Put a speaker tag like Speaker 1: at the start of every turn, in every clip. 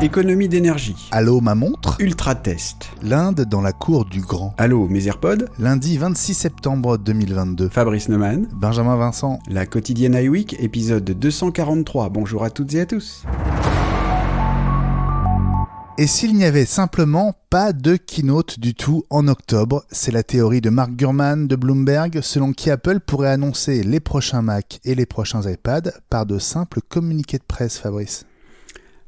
Speaker 1: Économie d'énergie.
Speaker 2: Allô, ma montre.
Speaker 1: Ultra test.
Speaker 2: L'Inde dans la cour du grand.
Speaker 1: Allô, mes AirPods.
Speaker 2: Lundi 26 septembre 2022.
Speaker 1: Fabrice Neumann.
Speaker 2: Benjamin Vincent.
Speaker 1: La quotidienne iWeek, épisode 243. Bonjour à toutes et à tous.
Speaker 2: Et s'il n'y avait simplement pas de keynote du tout en octobre, c'est la théorie de Mark Gurman de Bloomberg, selon qui Apple pourrait annoncer les prochains Mac et les prochains iPad par de simples communiqués de presse, Fabrice.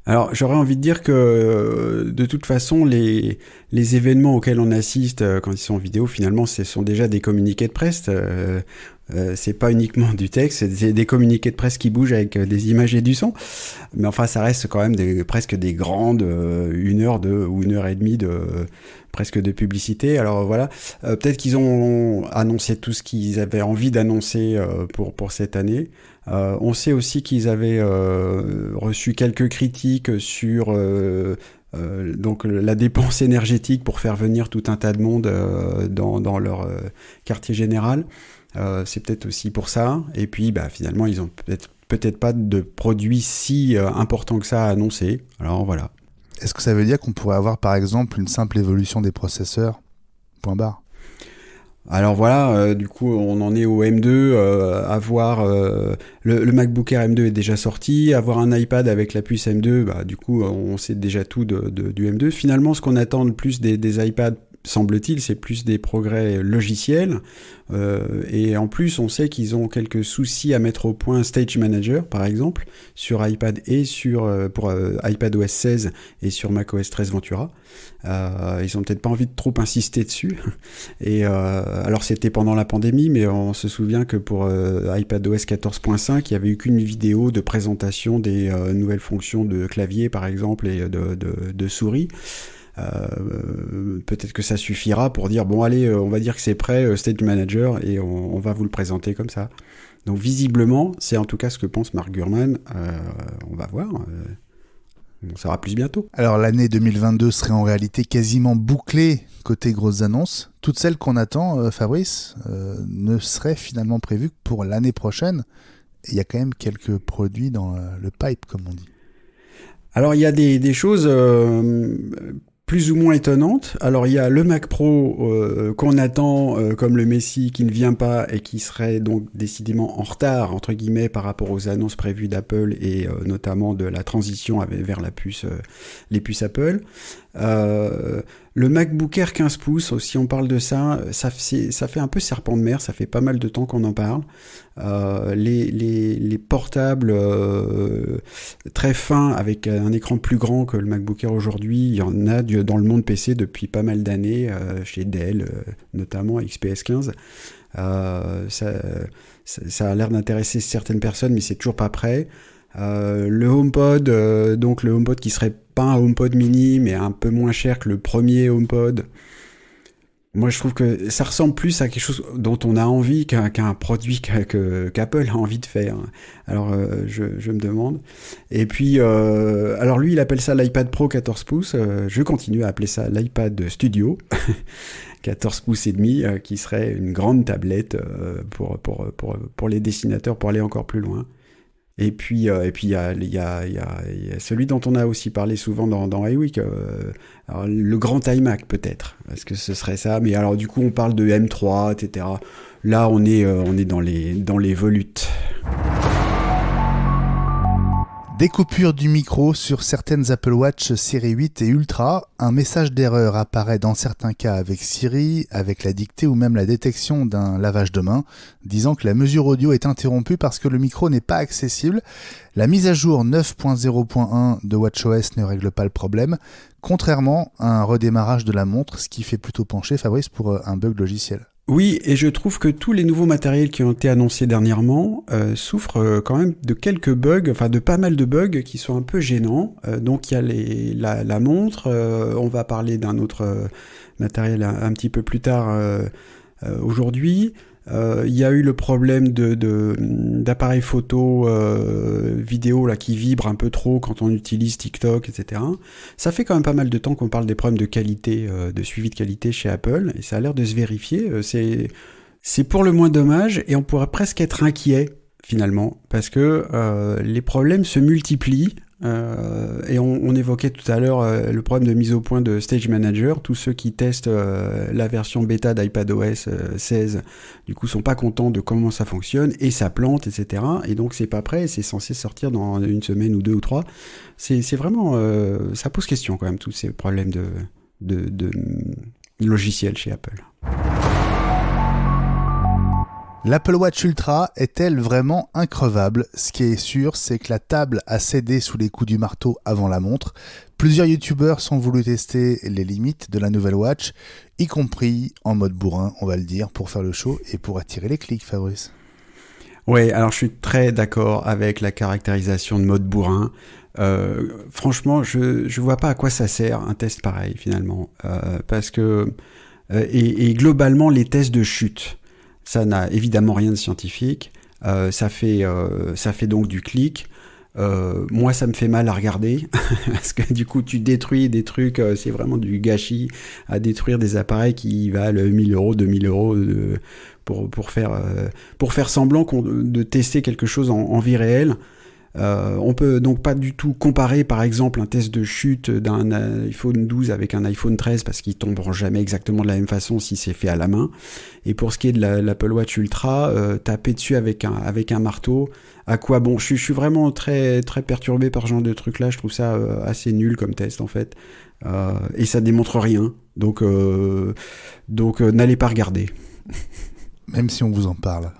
Speaker 1: Alors, j'aurais envie de dire que, de toute façon, les événements auxquels on assiste quand ils sont en vidéo, finalement, ce sont déjà des communiqués de presse. C'est pas uniquement du texte, c'est des communiqués de presse qui bougent avec des images et du son. Mais enfin, ça reste quand même presque des grandes 1 heure ou 1 heure et demie presque de publicité. Alors voilà, peut-être qu'ils ont annoncé tout ce qu'ils avaient envie d'annoncer pour cette année. On sait aussi qu'ils avaient reçu quelques critiques sur donc la dépense énergétique pour faire venir tout un tas de monde dans leur quartier général. C'est peut-être aussi pour ça. Et puis finalement ils ont peut-être pas de produits si importants que ça à annoncer. Alors voilà.
Speaker 2: Est-ce que ça veut dire qu'on pourrait avoir par exemple une simple évolution des processeurs ? Point barre.
Speaker 1: Alors voilà, du coup on en est au M2, avoir le MacBook Air M2 est déjà sorti, avoir un iPad avec la puce M2, du coup on sait déjà tout du M2. Finalement ce qu'on attend le plus des iPads, semble-t-il, c'est plus des progrès logiciels, et en plus on sait qu'ils ont quelques soucis à mettre au point Stage Manager par exemple sur iPad et pour iPadOS 16 et sur macOS 13 Ventura. Ils ont peut-être pas envie de trop insister dessus, et alors c'était pendant la pandémie, mais on se souvient que pour iPadOS 14.5 il y avait eu qu'une vidéo de présentation des nouvelles fonctions de clavier par exemple et de souris. Peut-être que ça suffira pour dire bon allez, on va dire que c'est prêt, Stage Manager, et on va vous le présenter comme ça. Donc visiblement c'est en tout cas ce que pense Mark Gurman. On va voir, on saura plus bientôt.
Speaker 2: Alors l'année 2022 serait en réalité quasiment bouclée côté grosses annonces. Toutes celles qu'on attend, Fabrice, ne seraient finalement prévues que pour l'année prochaine. Il y a quand même quelques produits dans le pipe, comme on dit.
Speaker 1: Alors il y a des choses plus ou moins étonnante. Alors il y a le Mac Pro qu'on attend comme le Messie qui ne vient pas et qui serait donc décidément en retard entre guillemets par rapport aux annonces prévues d'Apple et notamment de la transition vers les puces Apple. Le MacBook Air 15 pouces aussi, on parle de ça fait un peu serpent de mer, ça fait pas mal de temps qu'on en parle. Les portables très fins avec un écran plus grand que le MacBook Air aujourd'hui, il y en a dans le monde PC depuis pas mal d'années, chez Dell notamment, XPS 15. Ça a l'air d'intéresser certaines personnes, mais c'est toujours pas prêt. Le HomePod, donc le HomePod qui serait pas un HomePod mini, mais un peu moins cher que le premier HomePod. Moi, je trouve que ça ressemble plus à quelque chose dont on a envie qu'à un produit qu'Apple a envie de faire. Alors, je me demande. Et puis, alors lui, il appelle ça l'iPad Pro 14 pouces. Je continue à appeler ça l'iPad Studio 14 pouces et demi, qui serait une grande tablette pour les dessinateurs, pour aller encore plus loin. Et puis il y a celui dont on a aussi parlé souvent dans iWeek, alors le grand iMac peut-être, parce que ce serait ça. Mais alors du coup on parle de M3, etc. Là on est dans les volutes.
Speaker 2: Des coupures du micro sur certaines Apple Watch série 8 et Ultra. Un message d'erreur apparaît dans certains cas avec Siri, avec la dictée ou même la détection d'un lavage de main, disant que la mesure audio est interrompue parce que le micro n'est pas accessible. La mise à jour 9.0.1 de WatchOS ne règle pas le problème, contrairement à un redémarrage de la montre, ce qui fait plutôt pencher Fabrice pour un bug logiciel.
Speaker 1: Oui, et je trouve que tous les nouveaux matériels qui ont été annoncés dernièrement souffrent quand même de quelques bugs, enfin de pas mal de bugs qui sont un peu gênants. Donc il y a la montre, on va parler d'un autre matériel un petit peu plus tard aujourd'hui. Il y a eu le problème d'appareils photo vidéo là qui vibrent un peu trop quand on utilise TikTok, etc. Ça fait quand même pas mal de temps qu'on parle des problèmes de qualité, de suivi de qualité chez Apple, et ça a l'air de se vérifier. C'est pour le moins dommage, et on pourrait presque être inquiet finalement, parce que les problèmes se multiplient. Et on évoquait tout à l'heure le problème de mise au point de Stage Manager. Tous ceux qui testent la version bêta d'iPadOS 16, du coup, sont pas contents de comment ça fonctionne et ça plante, etc. Et donc, c'est pas prêt. C'est censé sortir dans une semaine ou 2 ou 3. C'est vraiment, ça pose question quand même, tous ces problèmes de logiciels chez Apple.
Speaker 2: L'Apple Watch Ultra est-elle vraiment increvable ? Ce qui est sûr, c'est que la table a cédé sous les coups du marteau avant la montre. Plusieurs youtubeurs sont voulu tester les limites de la nouvelle Watch, y compris en mode bourrin, on va le dire, pour faire le show et pour attirer les clics, Fabrice.
Speaker 1: Ouais, alors je suis très d'accord avec la caractérisation de mode bourrin. Franchement, je vois pas à quoi ça sert un test pareil finalement, parce que et globalement les tests de chute. Ça n'a évidemment rien de scientifique. Ça fait donc du clic. Moi, ça me fait mal à regarder parce que du coup, tu détruis des trucs. C'est vraiment du gâchis à détruire des appareils qui valent 1 000 €, 2 000 € pour faire semblant de tester quelque chose en vie réelle. On peut donc pas du tout comparer par exemple un test de chute d'un iPhone 12 avec un iPhone 13 parce qu'ils tomberont jamais exactement de la même façon si c'est fait à la main. Et pour ce qui est de l'Apple Watch Ultra, taper dessus avec un marteau, à quoi bon ? Je suis vraiment très très perturbé par ce genre de truc là. Je trouve ça assez nul comme test en fait, et ça démontre rien. Donc n'allez pas regarder.
Speaker 2: Même si on vous en parle.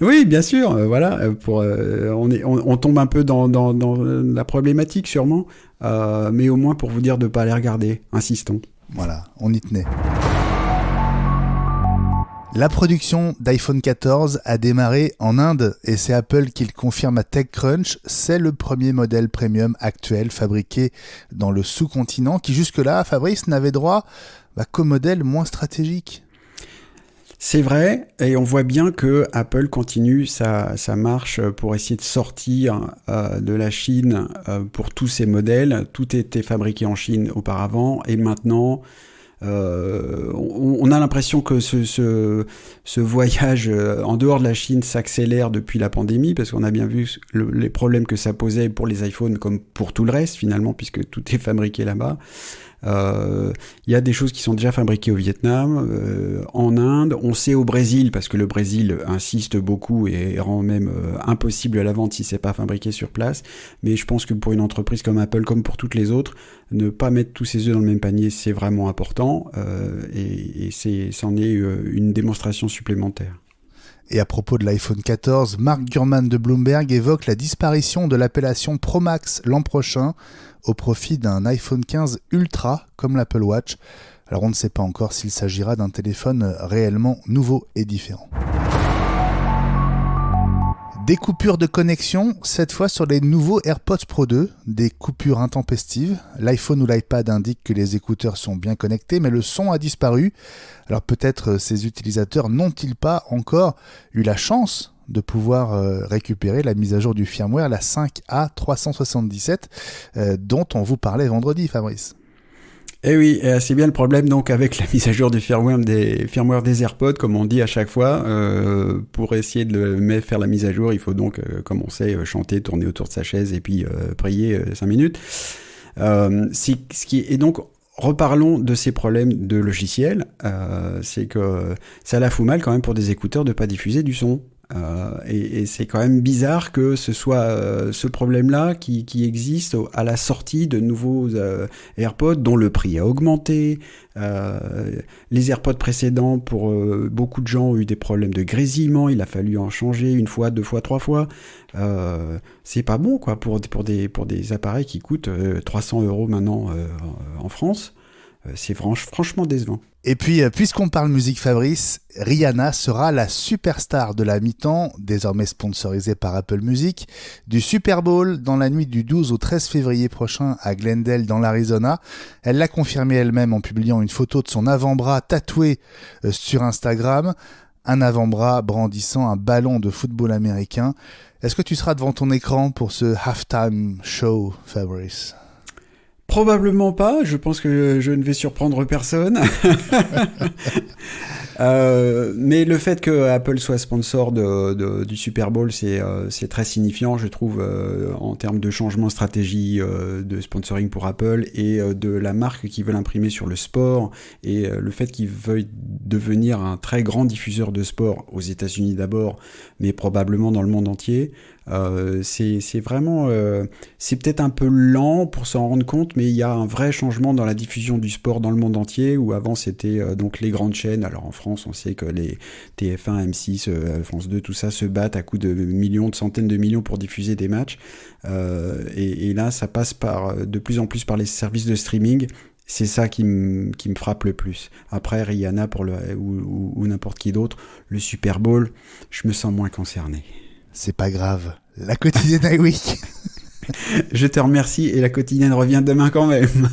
Speaker 1: Oui, bien sûr, voilà. On tombe un peu dans la problématique sûrement, mais au moins pour vous dire de pas aller regarder. Insistons.
Speaker 2: Voilà, on y tenait. La production d'iPhone 14 a démarré en Inde et c'est Apple qui le confirme à TechCrunch. C'est le premier modèle premium actuel fabriqué dans le sous-continent qui jusque-là, Fabrice, n'avait droit qu'au modèle moins stratégique.
Speaker 1: C'est vrai, et on voit bien que Apple continue sa marche pour essayer de sortir de la Chine pour tous ses modèles. Tout était fabriqué en Chine auparavant, et maintenant, on a l'impression que ce voyage en dehors de la Chine s'accélère depuis la pandémie, parce qu'on a bien vu les problèmes que ça posait pour les iPhones comme pour tout le reste finalement, puisque tout est fabriqué là-bas. Il y a des choses qui sont déjà fabriquées au Vietnam, en Inde, on sait au Brésil, parce que le Brésil insiste beaucoup et rend même impossible la vente si c'est pas fabriqué sur place. Mais je pense que pour une entreprise comme Apple, comme pour toutes les autres, ne pas mettre tous ses œufs dans le même panier, c'est vraiment important, et c'en est une démonstration supplémentaire.
Speaker 2: Et à propos de l'iPhone 14, Mark Gurman de Bloomberg évoque la disparition de l'appellation Pro Max l'an prochain au profit d'un iPhone 15 Ultra comme l'Apple Watch. Alors on ne sait pas encore s'il s'agira d'un téléphone réellement nouveau et différent. Des coupures de connexion, cette fois sur les nouveaux AirPods Pro 2, des coupures intempestives. L'iPhone ou l'iPad indiquent que les écouteurs sont bien connectés, mais le son a disparu. Alors peut-être ces utilisateurs n'ont-ils pas encore eu la chance de pouvoir récupérer la mise à jour du firmware, la 5A377, dont on vous parlait vendredi, Fabrice.
Speaker 1: Eh oui, c'est bien le problème donc avec la mise à jour du firmware des AirPods, comme on dit à chaque fois. Pour essayer de faire la mise à jour, il faut donc, comme on sait, chanter, tourner autour de sa chaise et puis prier 5 minutes. Et donc, reparlons de ces problèmes de logiciel. C'est que ça la fout mal quand même pour des écouteurs de pas diffuser du son. Et c'est quand même bizarre que ce soit ce problème-là qui existe à la sortie de nouveaux AirPods dont le prix a augmenté. Les AirPods précédents, pour beaucoup de gens, ont eu des problèmes de grésillement. Il a fallu en changer 1 fois, 2 fois, 3 fois. C'est pas bon quoi pour des appareils qui coûtent 300 € maintenant en France. C'est franchement décevant.
Speaker 2: Et puis, puisqu'on parle musique, Fabrice, Rihanna sera la superstar de la mi-temps, désormais sponsorisée par Apple Music, du Super Bowl dans la nuit du 12 au 13 février prochain à Glendale dans l'Arizona. Elle l'a confirmé elle-même en publiant une photo de son avant-bras tatoué sur Instagram, un avant-bras brandissant un ballon de football américain. Est-ce que tu seras devant ton écran pour ce halftime show, Fabrice ?
Speaker 1: Probablement pas, je pense que je ne vais surprendre personne. Mais le fait que Apple soit sponsor du Super Bowl, c'est très signifiant, je trouve, en termes de changement de stratégie de sponsoring pour Apple et de la marque qu'ils veulent imprimer sur le sport et le fait qu'ils veuillent devenir un très grand diffuseur de sport aux États-Unis d'abord, mais probablement dans le monde entier. C'est vraiment, c'est peut-être un peu lent pour s'en rendre compte, mais il y a un vrai changement dans la diffusion du sport dans le monde entier, où avant c'était donc les grandes chaînes. Alors en France, on sait que les TF1, M6, France 2, tout ça se battent à coups de millions, de centaines de millions pour diffuser des matchs. Et là, ça passe de plus en plus par les services de streaming. C'est ça qui me frappe le plus. Après, Rihanna ou n'importe qui d'autre, le Super Bowl, je me sens moins concerné.
Speaker 2: C'est pas grave. La quotidienne iWeek.
Speaker 1: Je te remercie et la quotidienne revient demain quand même.